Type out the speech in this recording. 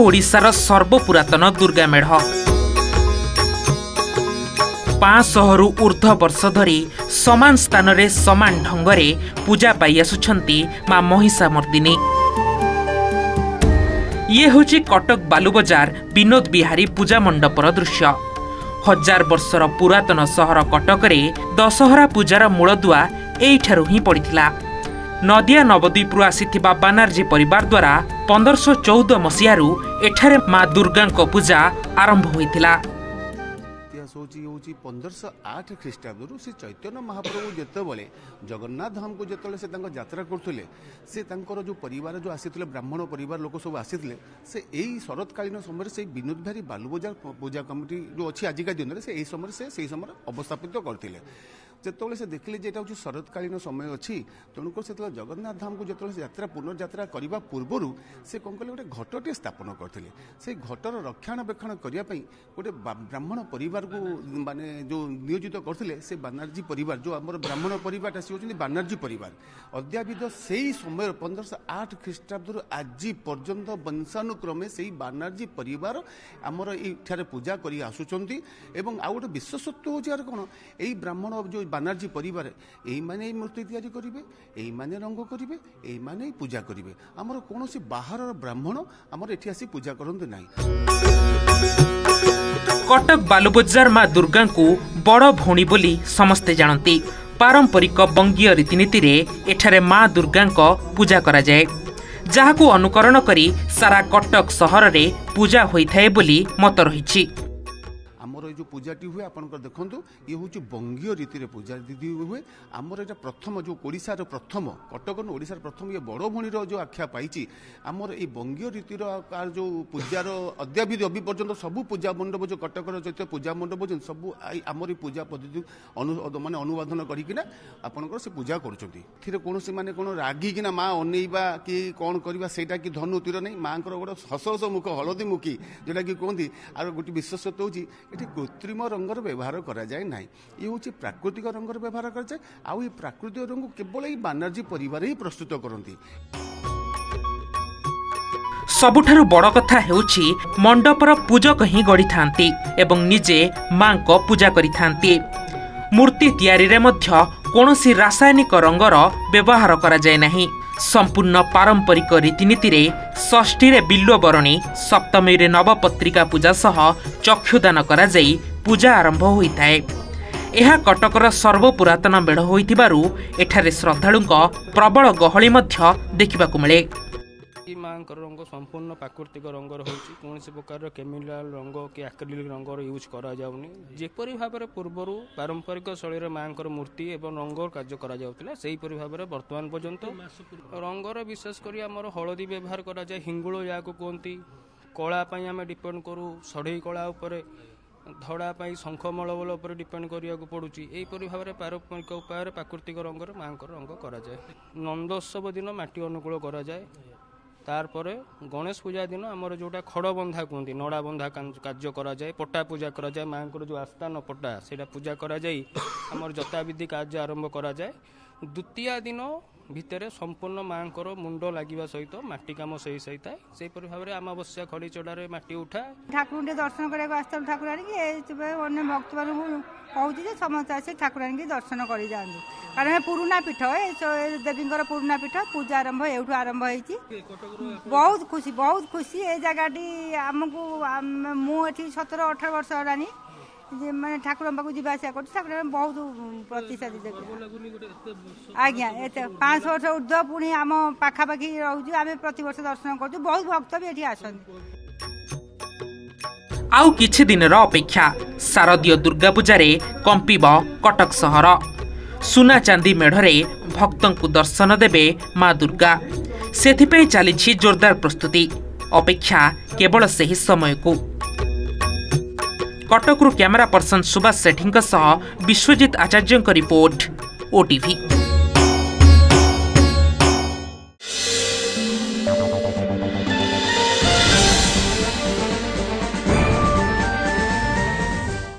ओडिशार सर्वपुरातन दुर्गा मेढ़ 500 रु ऊर्ध्व वर्ष धरी समान स्थान रे समान ढंगरे पूजा पाई आसुछंती मां महिषामर्दिनी। ये होची कटक बालुबजार विनोद बिहारी पूजा मंडपर दृश्य। 1000 वर्षर पुरातन सहर कटक रे दशहरा पूजार मूलदुआ एइठारु ही पड़िथिला। नदिया नवद्वीपरु आसीथिबा बानार्जी परिवार द्वारा 1514 मसीहारु एठारे मां दुर्गा पूजा आरंभ होइथिला। 1508 ख्रीष्टाब्द से चैतन्य महाप्रभु जितेबाला जगन्नाथ धाम को जिते से यात्रा करते से जो परिवार जो आसी ब्राह्मण परिवार लोक सब आसी से यही शरतकालीन समय से विनोद बिहारी बालुबजार पूजा कमिटी जो अच्छी आजिका दिन से समय अवस्थापित करते जिते से देखिले जे हूँ शरतकालीन समय अच्छी तेणुक से जगन्नाथ धाम को जो यात्रा पुनर्यात्रा करने पूर्वर से कौन कले गोटे घटटे स्थापन करते से घटर रक्षणाबेक्षण करने गोटे ब्राह्मण परिवार को माने जो नियोजित करते से बानार्जी परिवार जो आम ब्राह्मण परिवार सी होती बानार्जी परिवार अद्याविध से ही समय 1508 ख्रीष्टाब्द आज पर्यंत वंशानुक्रमे से बानार्जी परिवार आमर ये पूजा कर आसुचंती एवं आउ गोटे विशेषत्व हो कौन यही ब्राह्मण जो बानार्जी परिवार यही माने मूर्ति तैयारी करेंगे यही माने रंग करेंगे यही माने पूजा करेंगे आमर कौन बाहर ब्राह्मण आमर एठी आसी पूजा करते ना। कटक बालुबजार मां दुर्गा को बड़ भौणी बोली समस्ते जानती। पारंपरिक बंगीय रीतिनीति रे एठारे मां दुर्गा पूजा करा जाए जहाको अनुकरण करी सारा कटक सहर रे पूजा होइथाए बोली मत रहिछि। आमर जो पूजाटी हुए आप देखो ये हूँ बंगीय रीति रे पूजा दीदी हुए आमर ये प्रथम जो ओडिशार प्रथम कटक ओडिशार प्रथम ये बड़ भौणीर जो आख्या पाई आमर ये बंगीय रीतिर जो पूजार अद्यावधि अभी पर्यंत सबू पूजा मंडप जो कटकर जो पूजा मंडप सब आमर ये पूजा पद्धति माने अनुवादन करना आपंकर से पूजा कर कौन माने कौन रागिकिना माँ अनेवा कि कौन करवा सेटा कि धनु तीर नहीं माँ गोटे हस हस मुख हलदी मुखी जोटा कि कहती आर गोटे विशेषत्व होती कृत्रिम रंगर व्यवहार करा जाए ना ये हूँ प्राकृतिक रंगर व्यवहार करा जाए आउ ये प्राकृतिक रंग केवल ही बानार्जी परिवार ही प्रस्तुत करती। सबुठारु बड़ कथा हेउछि मंडपर पूजक ही गढ़ी थांती एवं निजे मां को पूजा करि थांती। मूर्ति तैयारी रे मध्य कोनोसी रासायनिक रंगर व्यवहार करा जाए नहीं। संपूर्ण पारंपरिक रीतिनीति रे षष्ठी रे बिल्व बरणी सप्तमी रे नवपत्रिका पूजा सह चक्षुदान करा जाई पूजा आरंभ होइथाए। एहा कटकर सर्वपुरातन मेढ़ होइथिबारु एठारे श्रद्धालुंक प्रबल गहली मध्य देखिबाकु मिले। माँ रंग संपूर्ण प्राकृतिक रंगर कौन प्रकार केमिकल रंग कि आक्रिलिक रंगर यूज करा जाउनी जेपरि भाव में पूर्वर पारंपरिक शैली माँ मूर्ति एवं रंग कार्य करा जाउतिला सेहीपरि भाव में वर्तमान पर्यंत रंगर विशेषकर आमर हलदी व्यवहार करा जाए हिंगुल या कहती कला आम डिपेंड करूँ सढ़ई कला उपर धड़ा शंख मलबल उपर डिपेंड करिया पड़ुची यहीपरि भाव में पारंपरिक उपाय प्राकृतिक रंगर माँ रंग करा जाए। नंदोत्सव दिन माटी अनुकूल करा जाए तारपरे गणेश पूजा दिन आमर जोटा खड़ बंधा कहते नड़ा बंधा कार्य करा जाए पट्टा पूजा करा जाए माँ जो आस्थान पट्टा से पूजा करा जाए आमर जताविधि कार्य आरंभ करा जाए। द्वितीय दिन भितर संपूर्ण माँ मुंड लगे सहित मटी कम से सही है से भाव में अमावस्या खड़ी चढ़ारे मटी उठा ठाकुर दर्शन करने आसता ठाकुराणी अन्य भक्त मान कहूँ समस्त आस ठाकुराणी की दर्शन कर जाते कारण पुराना पीठ देवी पुराना पीठ पूजा आरंभ एवं आरंभ हो बहुत खुशी ये जगह आमको मुझे 17-18 वर्ष होलानी मैंने ठाकुर पाक जावास कर बहुत प्रतिशत आज्ञा 5 वर्ष ऊर्ध्व पुणी आम पाखापाखि रोचु आम प्रति वर्ष दर्शन कर बहुत भक्त भी ये आस। आउ किछि दिन अपेक्षा शारदीय दुर्गा पूजारे कंपिब कटक सहर। सुना चांदी मेढ़रे भक्तों को दर्शन देवे मां दुर्गा सेथिपे चली जोरदार प्रस्तुति अपेक्षा केवल सही समय को। कटकरू कैमरा पर्सन सुभाष सेठी विश्वजित आचार्य रिपोर्ट ओटीवी।